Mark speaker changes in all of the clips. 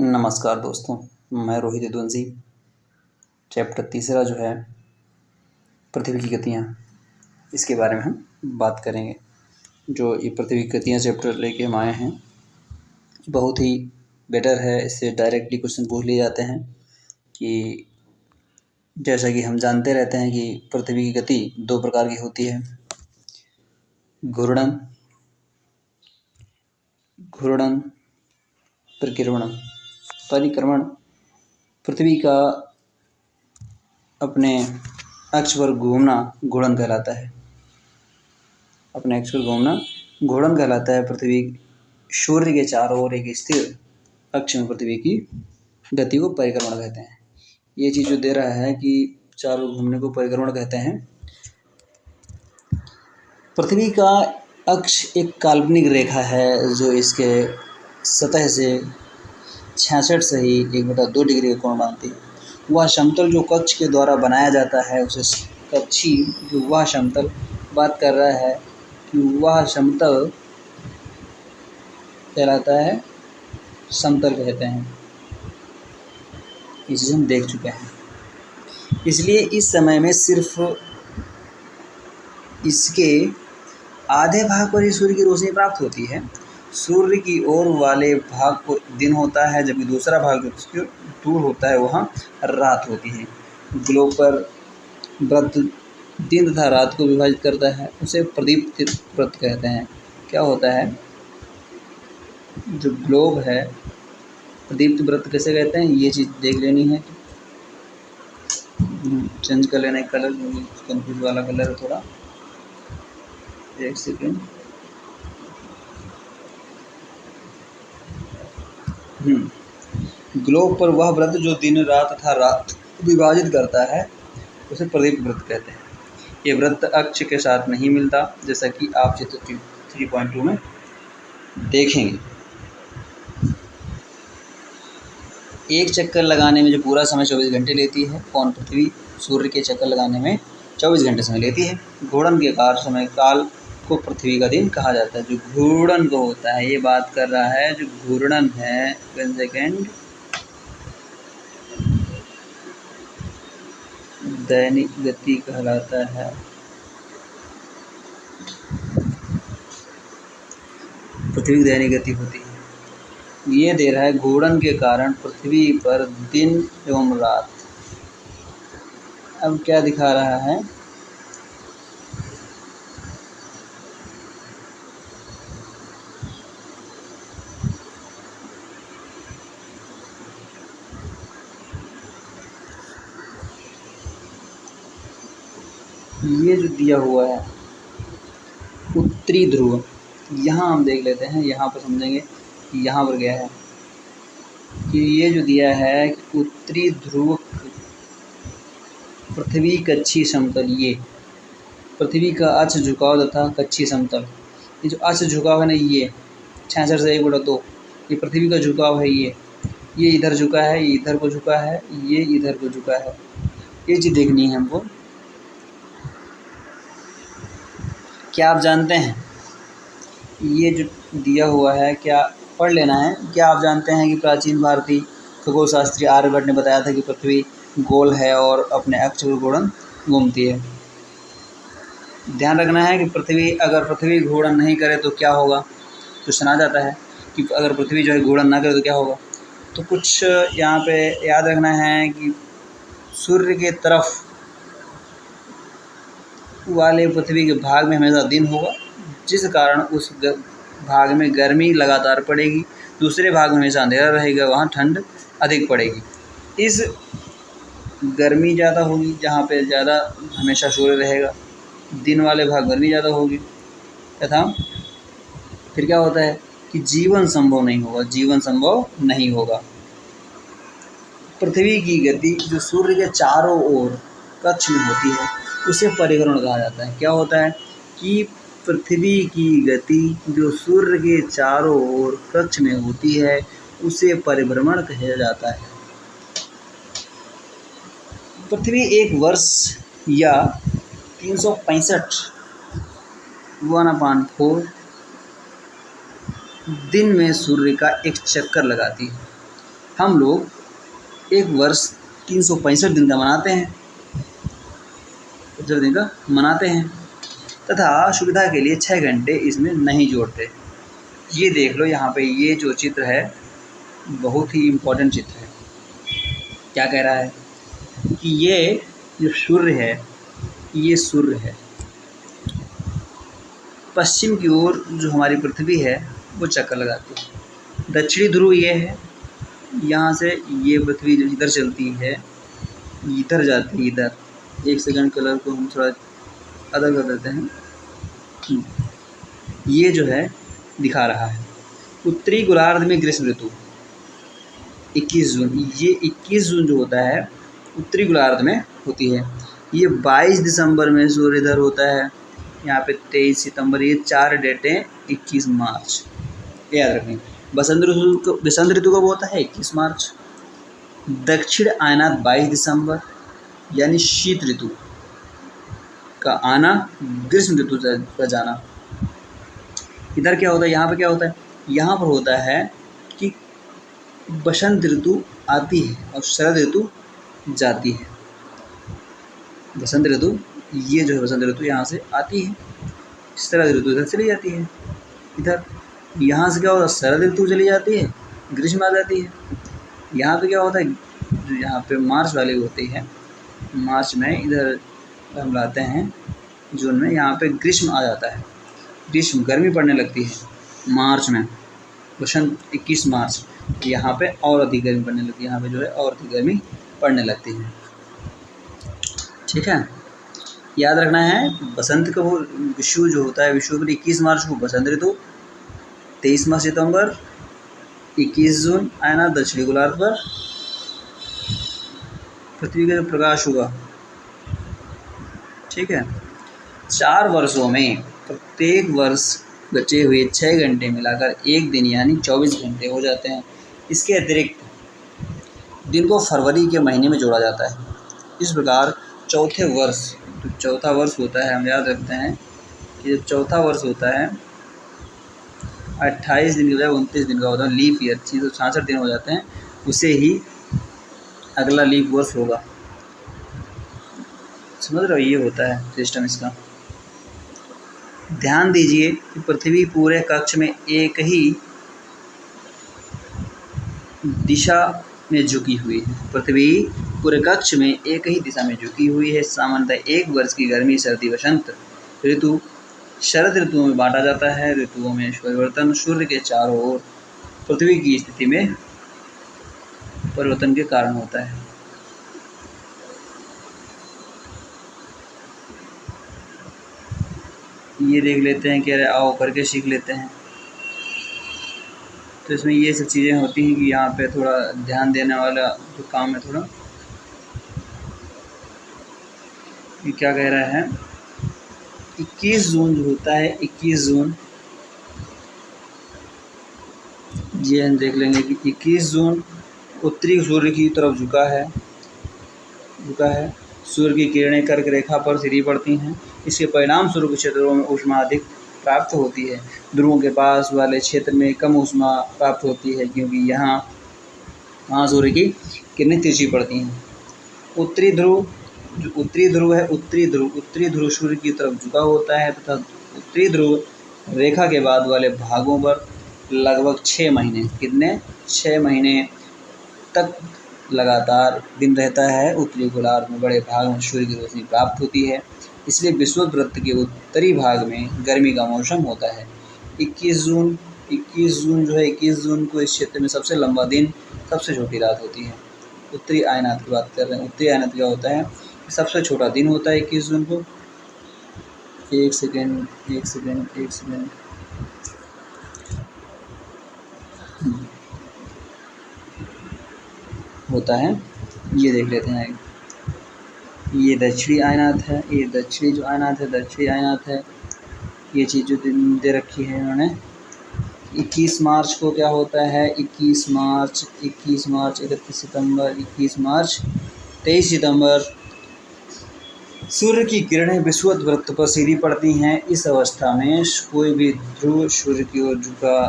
Speaker 1: नमस्कार दोस्तों, मैं रोहित यदुवंशी। चैप्टर तीसरा जो है पृथ्वी की गतियाँ, इसके बारे में हम बात करेंगे। जो ये पृथ्वी की गतियाँ चैप्टर लेके हम आए हैं, बहुत ही बेटर है। इससे डायरेक्टली क्वेश्चन पूछ लिए जाते हैं कि जैसा कि हम जानते रहते हैं कि पृथ्वी की गति दो प्रकार की होती है, घूर्णन परिक्रमण। पृथ्वी का अपने अक्ष पर घूमना घूर्णन कहलाता है। पृथ्वी सूर्य के चारों ओर एक स्थिर अक्ष में पृथ्वी की गति को परिक्रमण कहते हैं। ये चीज़ जो दे रहा है कि चारों घूमने को परिक्रमण कहते हैं। पृथ्वी का अक्ष एक काल्पनिक रेखा है जो इसके सतह से 66 से ही 1/2 डिग्री का कोण बनाती है। वह समतल जो कक्ष के द्वारा बनाया जाता है उसे कक्षी जो वह समतल बात कर रहा है कि वह समतल कहलाता है, समतल कहते हैं। ये चीज़ हम देख चुके हैं। इसलिए इस समय में सिर्फ इसके आधे भाग पर ही सूर्य की रोशनी प्राप्त होती है। सूर्य की ओर वाले भाग को दिन होता है, जबकि दूसरा भाग जो दूर होता है वहाँ रात होती है। ग्लोब पर वृत्त दिन तथा रात को विभाजित करता है, उसे प्रदीप्त वृत्त कहते हैं। क्या होता है जो ग्लोब है, प्रदीप्त वृत्त कैसे कहते हैं, ये चीज़ देख लेनी है। चेंज कर लेना कलर, कंफ्यूज वाला कलर है थोड़ा, एक सेकेंड। ग्लोब पर वह वृत्त जो दिन रात तथा रात विभाजित करता है उसे प्रदीप्त वृत्त कहते हैं। ये वृत्त अक्ष के साथ नहीं मिलता, जैसा कि आप चित्र 3.2 में देखेंगे। एक चक्कर लगाने में जो पूरा समय 24 घंटे लेती है, कौन पृथ्वी सूर्य के चक्कर लगाने में 24 घंटे समय लेती है। घूर्णन के समय काल को पृथ्वी का दिन कहा जाता है। जो घूर्णन को होता है, ये बात कर रहा है जो घूर्णन है, दैनिक गति कहलाता है। पृथ्वी दैनिक गति होती है। ये दे रहा है घूर्णन के कारण पृथ्वी पर दिन एवं रात। अब क्या दिखा रहा है, ये जो दिया हुआ है उत्तरी ध्रुव, यहाँ हम देख लेते हैं, यहाँ पर समझेंगे कि यहाँ पर गया है कि ये जो दिया है कि उत्तरी ध्रुव पृथ्वी कक्षीय समतल, ये पृथ्वी का अक्ष झुकाव तथा कक्षीय समतल। ये जो अक्ष झुकाव है ना, ये 66 से 1/2, ये पृथ्वी का झुकाव है। ये इधर झुका है, ये इधर को झुका है, ये इधर को झुका है। ये चीज़ देखनी है हमको। क्या आप जानते हैं, ये जो दिया हुआ है क्या पढ़ लेना है। क्या आप जानते हैं कि प्राचीन भारतीय खगोल शास्त्री आर्यभट्ट ने बताया था कि पृथ्वी गोल है और अपने अक्ष पर घूमती है। ध्यान रखना है कि अगर पृथ्वी घूर्णन नहीं करे तो क्या होगा। तो सुना जाता है कि अगर पृथ्वी जो है घूर्णन ना करे तो क्या होगा। तो कुछ यहाँ पे याद रखना है कि सूर्य के तरफ वाले पृथ्वी के भाग में हमेशा दिन होगा, जिस कारण उस भाग में गर्मी लगातार पड़ेगी। दूसरे भाग में हमेशा अंधेरा रहेगा, वहाँ ठंड अधिक पड़ेगी। इस गर्मी ज़्यादा होगी जहाँ पे ज़्यादा हमेशा सूर्य रहेगा, दिन वाले भाग गर्मी ज़्यादा होगी तथा फिर क्या होता है कि जीवन संभव नहीं होगा। पृथ्वी की गति जो सूर्य के चारों ओर कक्ष में होती है उसे परिक्रमण कहा जाता है। क्या होता है कि पृथ्वी की गति जो सूर्य के चारों ओर कक्ष में होती है उसे परिभ्रमण कहा जाता है। पृथ्वी एक वर्ष या 365 1/4 दिन में सूर्य का एक चक्कर लगाती है। हम लोग एक वर्ष 365 दिन का मनाते हैं, 65 दिन का मनाते हैं तथा सुविधा के लिए 6 घंटे इसमें नहीं जोड़ते। ये देख लो यहाँ पे ये जो चित्र है बहुत ही इम्पोर्टेंट चित्र है। क्या कह रहा है कि ये जो सूर्य है, ये सूर्य है, पश्चिम की ओर जो हमारी पृथ्वी है वो चक्कर लगाती है। दक्षिणी ध्रुव ये है, यहाँ से ये पृथ्वी जो इधर चलती है, इधर जाती है, इधर। एक सेकंड, कलर को हम थोड़ा अदर कर देते हैं। ये जो है दिखा रहा है उत्तरी गोलार्ध में ग्रीष्म ऋतु 21 जून। ये 21 जून जो होता है उत्तरी गोलार्ध में होती है। ये 22 दिसंबर में सूर्य इधर होता है, यहाँ पे 23 सितंबर, ये 4 डेटें 21 मार्च, याद रखें। बसंत ऋतु कब होता है? 21 मार्च। दक्षिण आयनात 22 दिसंबर, यानी शीत ऋतु का आना, ग्रीष्म ऋतु का जाना। इधर क्या होता है, यहाँ पे क्या होता है? यहाँ पर होता है कि बसंत ऋतु आती है और शरद ऋतु जाती है। बसंत ऋतु, ये जो है बसंत ऋतु यहाँ से आती है, शरद ऋतु इधर चली जाती है। इधर यहाँ से क्या होता है? शरद ऋतु चली जाती है, ग्रीष्म आ जाती है। यहाँ पे क्या होता है? जो यहाँ पे मार्च वाली होती है, मार्च में इधर हम लाते हैं जून में, यहाँ पे ग्रीष्म आ जाता है। ग्रीष्म, गर्मी पड़ने लगती है मार्च में। बसंत 21 मार्च, यहाँ पे और अधिक गर्मी पड़ने लगती है, यहाँ पे जो है और अधिक गर्मी पड़ने लगती है। ठीक है, याद रखना है। बसंत का वो विषुव जो होता है, विषुव 21 मार्च को बसंत ऋतु, 23 सितंबर, 21 जून आना दक्षिणी गोलार्ध पर पृथ्वी का जो प्रकाश हुआ। ठीक है, 4 वर्षों में प्रत्येक वर्ष बचे हुए 6 घंटे मिलाकर एक दिन यानी 24 घंटे हो जाते हैं। इसके अतिरिक्त दिन को फरवरी के महीने में जोड़ा जाता है। इस प्रकार चौथे वर्ष, तो चौथा वर्ष होता है, हम याद रखते हैं कि जब चौथा वर्ष होता है 28 दिन के बजाय 29 दिन का होता है, लीप ईयर, 366 दिन हो जाते हैं, उसे ही अगला लीप वर्ष होगा। समझ रहे हो, ये होता है सिस्टम इसका। ध्यान दीजिए कि पृथ्वी पूरे कक्ष में एक ही दिशा में झुकी हुई है। पृथ्वी पूरे कक्ष में एक ही दिशा में झुकी हुई है। सामान्यतः एक वर्ष की गर्मी, सर्दी, वसंत ऋतु शरद ऋतुओं में बांटा जाता है। ऋतुओं में परिवर्तन सूर्य के चारों ओर पृथ्वी की स्थिति में परिवर्तन के कारण होता है। ये देख लेते हैं कि अरे आओ करके सीख लेते हैं। तो इसमें ये सब चीज़ें होती हैं कि यहाँ पे थोड़ा ध्यान देने वाला जो काम है, थोड़ा ये क्या कह रहा है, 21 जून जो होता है, 21 जून, ये हम देख लेंगे कि 21 जून उत्तरी सूर्य की तरफ झुका है। सूर्य की किरणें कर्क रेखा पर सीधी पड़ती हैं। इसके परिणाम स्वरूप क्षेत्रों में ऊष्मा अधिक प्राप्त होती है। ध्रुवों के पास वाले क्षेत्र में कम ऊष्मा प्राप्त होती है, क्योंकि वहाँ सूर्य की किरणें तिरछी पड़ती हैं। उत्तरी ध्रुव, जो उत्तरी ध्रुव है, उत्तरी ध्रुव सूर्य की तरफ झुका होता है तथा उत्तरी ध्रुव रेखा के बाद वाले भागों पर लगभग 6 महीने, कितने 6 महीने तक लगातार दिन रहता है। उत्तरी गोलार्ध में बड़े भाग में सूर्य की रोशनी प्राप्त होती है, इसलिए विषुवत वृत्त के उत्तरी भाग में गर्मी का मौसम होता है। 21 जून जो है, 21 जून को इस क्षेत्र में सबसे लंबा दिन, सबसे छोटी रात होती है। उत्तरी आयनात की बात कर रहे हैं। उत्तरी आयनात क्या होता है? सबसे छोटा दिन होता है 21 जून को। एक सेकेंड होता है, ये देख लेते हैं। ये दक्षिणी आयनात है, ये दक्षिणी जो आयनात है, दक्षिणी आयनात है। ये चीज़ जो दे रखी है इन्होंने। 21 मार्च को क्या होता है? 21 मार्च, 31 सितंबर, 21 मार्च, 23 सितंबर सूर्य की किरणें विषुवत वृत्त पर सीधी पड़ती हैं। इस अवस्था में कोई भी ध्रुव सूर्य की ओर झुका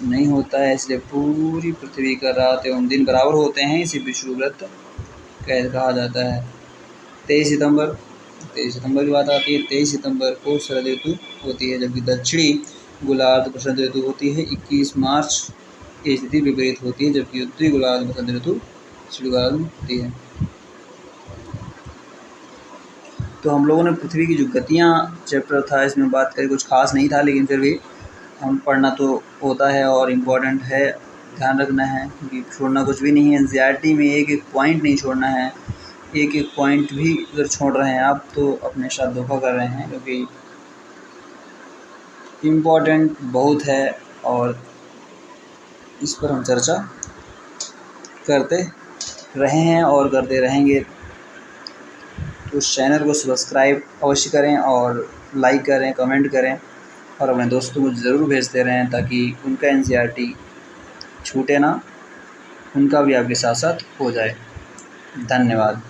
Speaker 1: नहीं होता है, इसलिए पूरी पृथ्वी का रात एवं दिन बराबर होते हैं, इसे विषुववृत्त कहा जाता है। 23 सितंबर की बात आती है। 23 सितंबर को शरद ऋतु होती है, जबकि दक्षिणी गोलार्ध बसंत ऋतु होती है। 21 मार्च की स्थिति विपरीत होती है, जबकि उत्तरी गोलार्ध बसंत ऋतु शीतकाल होती है। तो हम लोगों ने पृथ्वी की जो गतियाँ चैप्टर था इसमें बात करी, कुछ खास नहीं था, लेकिन फिर भी हम पढ़ना तो होता है और इम्पोर्टेंट है, ध्यान रखना है, क्योंकि छोड़ना कुछ भी नहीं है। एनसीईआरटी में एक एक पॉइंट नहीं छोड़ना है, एक एक पॉइंट भी अगर छोड़ रहे हैं आप तो अपने साथ धोखा कर रहे हैं, क्योंकि इम्पोर्टेंट बहुत है और इस पर हम चर्चा करते रहे हैं और करते रहेंगे। तो उस चैनल को सब्सक्राइब अवश्य करें और लाइक करें, कमेंट करें और अपने दोस्तों को ज़रूर भेजते रहें, ताकि उनका एनसीईआरटी छूटे ना, उनका भी आपके साथ साथ हो जाए। धन्यवाद।